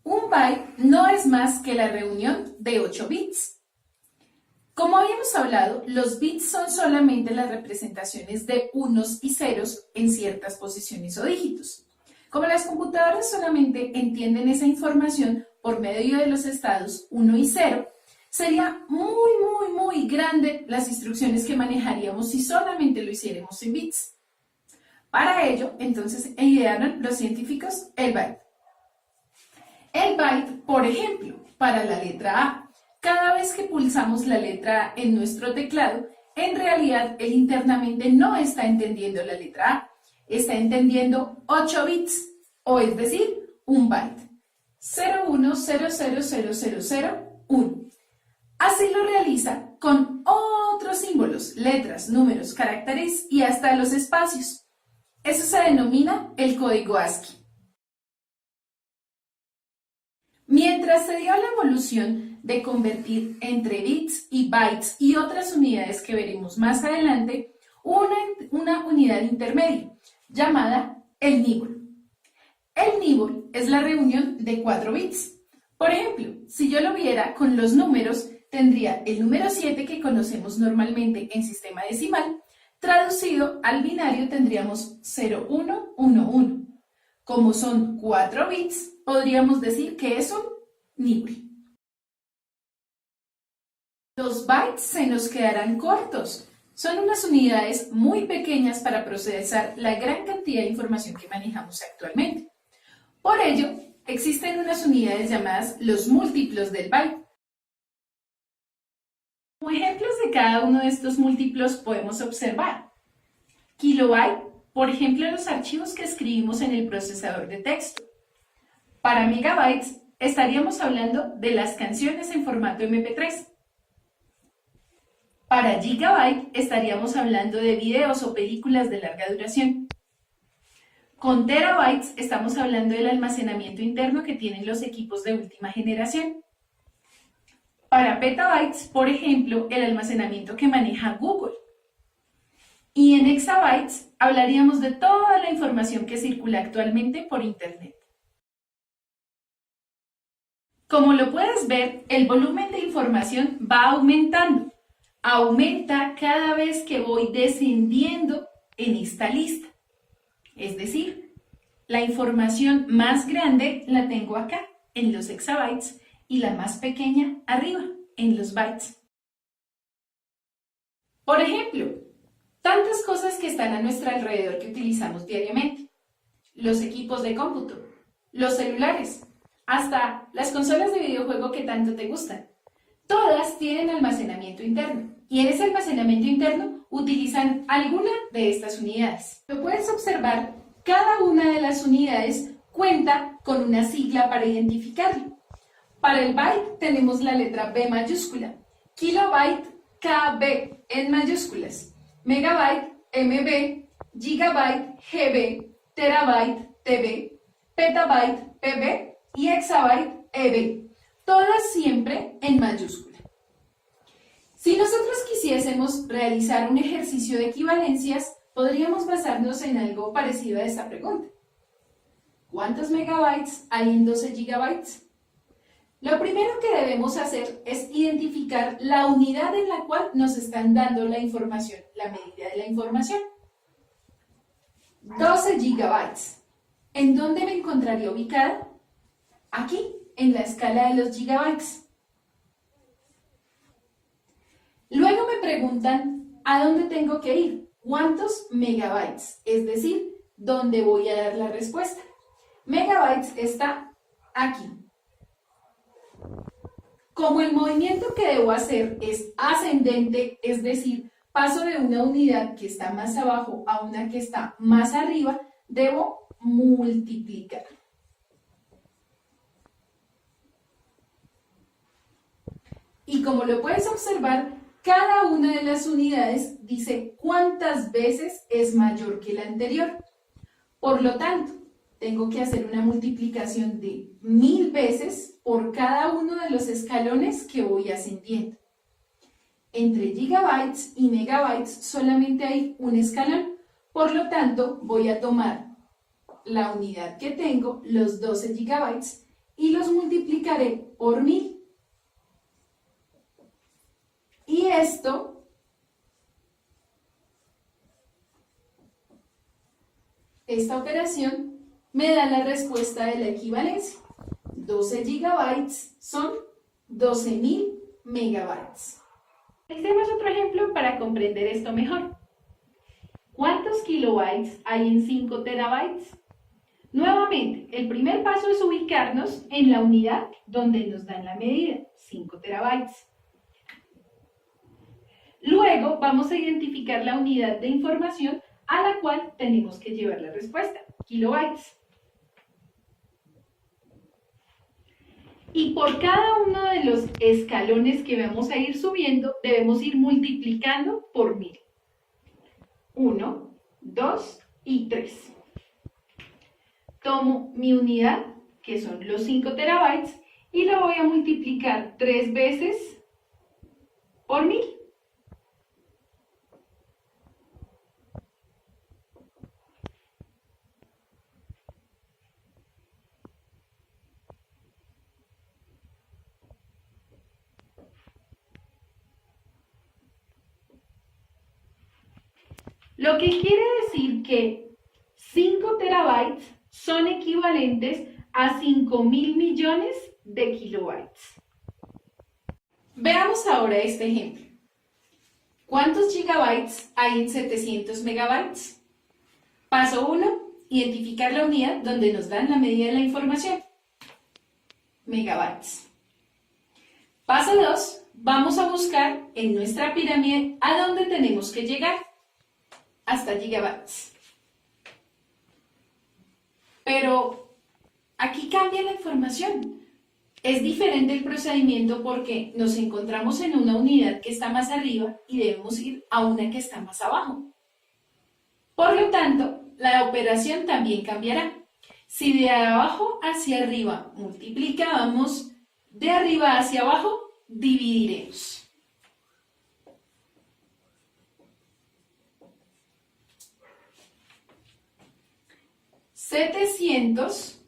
Un byte no es más que la reunión de 8 bits. Como habíamos hablado, los bits son solamente las representaciones de unos y ceros en ciertas posiciones o dígitos. Como las computadoras solamente entienden esa información por medio de los estados 1 y 0, sería muy grande las instrucciones que manejaríamos si solamente lo hiciéramos en bits. Para ello, entonces, idearon los científicos el byte. El byte, por ejemplo, para la letra A. Cada vez que pulsamos la letra A en nuestro teclado, en realidad él internamente no está entendiendo la letra A, está entendiendo 8 bits, o es decir, un byte. 01000001. Así lo realiza con otros símbolos, letras, números, caracteres y hasta los espacios. Eso se denomina el código ASCII. Mientras se dio la evolución de convertir entre bits y bytes y otras unidades que veremos más adelante, una unidad intermedia llamada el nibble. El nibble es la reunión de 4 bits. Por ejemplo, si yo lo viera con los números, tendría el número 7 que conocemos normalmente en sistema decimal, traducido al binario tendríamos 0111. Como son 4 bits, podríamos decir que es un nibble. Los bytes se nos quedarán cortos. Son unas unidades muy pequeñas para procesar la gran cantidad de información que manejamos actualmente. Por ello, existen unas unidades llamadas los múltiplos del byte. Como ejemplos de cada uno de estos múltiplos podemos observar kilobyte, por ejemplo, los archivos que escribimos en el procesador de texto. Para megabytes, estaríamos hablando de las canciones en formato MP3. Para gigabyte, estaríamos hablando de videos o películas de larga duración. Con terabytes, estamos hablando del almacenamiento interno que tienen los equipos de última generación. Para petabytes, por ejemplo, el almacenamiento que maneja Google. Y en exabytes hablaríamos de toda la información que circula actualmente por Internet. Como lo puedes ver, el volumen de información va aumentando. Aumenta cada vez que voy descendiendo en esta lista. Es decir, la información más grande la tengo acá, en los exabytes, y la más pequeña arriba, en los bytes. Por ejemplo, tantas cosas que están a nuestro alrededor que utilizamos diariamente. Los equipos de cómputo, los celulares, hasta las consolas de videojuego que tanto te gustan. Todas tienen almacenamiento interno y en ese almacenamiento interno utilizan alguna de estas unidades. Lo puedes observar, cada una de las unidades cuenta con una sigla para identificarlo. Para el byte tenemos la letra B mayúscula, kilobyte KB en mayúsculas, megabyte MB, gigabyte GB, terabyte TB, petabyte PB y exabyte EB, todas siempre en mayúscula. Si nosotros quisiésemos realizar un ejercicio de equivalencias, podríamos basarnos en algo parecido a esta pregunta. ¿Cuántos megabytes hay en 12 gigabytes? Lo primero que debemos hacer es identificar la unidad en la cual nos están dando la información, la medida de la información. 12 gigabytes. ¿En dónde me encontraría ubicada? Aquí, en la escala de los gigabytes. Luego me preguntan, ¿a dónde tengo que ir? ¿Cuántos megabytes? Es decir, ¿dónde voy a dar la respuesta? Megabytes está aquí. Como el movimiento que debo hacer es ascendente, es decir, paso de una unidad que está más abajo a una que está más arriba, debo multiplicar. Y como lo puedes observar, cada una de las unidades dice cuántas veces es mayor que la anterior. Por lo tanto, tengo que hacer una multiplicación de 1000 veces por cada uno de los escalones que voy ascendiendo. Entre gigabytes y megabytes solamente hay un escalón, por lo tanto voy a tomar la unidad que tengo, los 12 gigabytes, y los multiplicaré por 1000. Y esta operación me da la respuesta de la equivalencia. 12 gigabytes son 12.000 megabytes. Hacemos otro ejemplo para comprender esto mejor. ¿Cuántos kilobytes hay en 5 terabytes? Nuevamente, el primer paso es ubicarnos en la unidad donde nos dan la medida, 5 terabytes. Luego vamos a identificar la unidad de información a la cual tenemos que llevar la respuesta, kilobytes. Y por cada uno de los escalones que vamos a ir subiendo, debemos ir multiplicando por 1000. 1, 2 y 3. Tomo mi unidad, que son los 5 terabytes, y lo voy a multiplicar 3 veces por 1000. Lo que quiere decir que 5 terabytes son equivalentes a 5.000 millones de kilobytes. Veamos ahora este ejemplo. ¿Cuántos gigabytes hay en 700 megabytes? Paso 1. Identificar la unidad donde nos dan la medida de la información. Megabytes. Paso 2. Vamos a buscar en nuestra pirámide a dónde tenemos que llegar. Hasta gigabytes. Pero aquí cambia la información. Es diferente el procedimiento porque nos encontramos en una unidad que está más arriba y debemos ir a una que está más abajo. Por lo tanto, la operación también cambiará. Si de abajo hacia arriba multiplicábamos, de arriba hacia abajo dividiremos. ¿700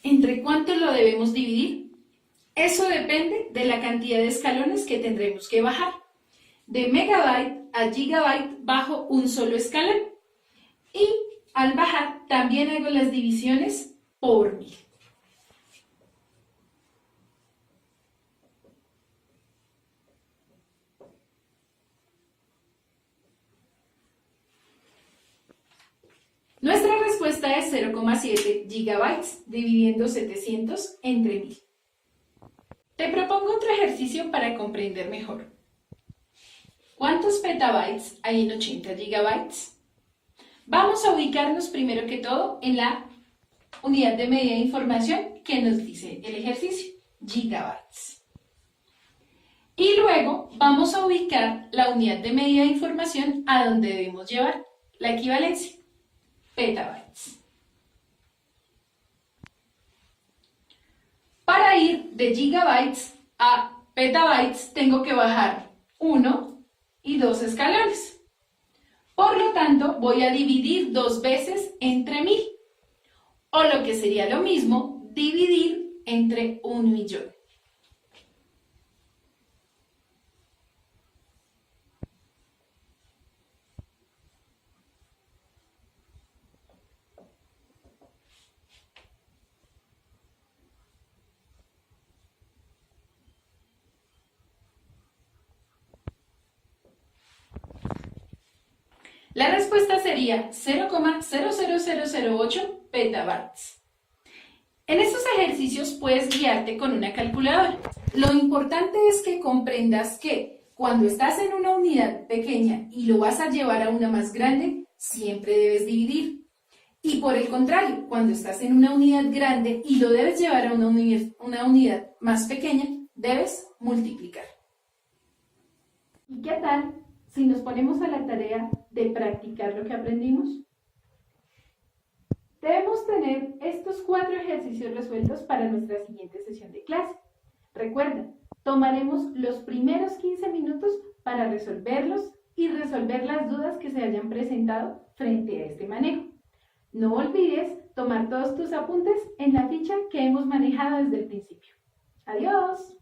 entre cuánto lo debemos dividir? Eso depende de la cantidad de escalones que tendremos que bajar. De megabyte a gigabyte bajo un solo escalón. Y al bajar también hago las divisiones por 1000. Nuestra respuesta es 0,7 gigabytes dividiendo 700 entre 1000. Te propongo otro ejercicio para comprender mejor. ¿Cuántos petabytes hay en 80 gigabytes? Vamos a ubicarnos primero que todo en la unidad de medida de información que nos dice el ejercicio, gigabytes. Y luego vamos a ubicar la unidad de medida de información a donde debemos llevar la equivalencia. Petabytes. Para ir de gigabytes a petabytes tengo que bajar 1 y 2 escalones. Por lo tanto, voy a dividir 2 veces entre 1000. O lo que sería lo mismo, dividir entre 1 millón. La respuesta sería 0,00008 petabytes. En estos ejercicios puedes guiarte con una calculadora. Lo importante es que comprendas que cuando estás en una unidad pequeña y lo vas a llevar a una más grande, siempre debes dividir. Y por el contrario, cuando estás en una unidad grande y lo debes llevar a una unidad más pequeña, debes multiplicar. ¿Y qué tal si nos ponemos a la tarea de practicar lo que aprendimos? Debemos tener estos 4 ejercicios resueltos para nuestra siguiente sesión de clase. Recuerda, tomaremos los primeros 15 minutos para resolverlos y resolver las dudas que se hayan presentado frente a este manejo. No olvides tomar todos tus apuntes en la ficha que hemos manejado desde el principio. ¡Adiós!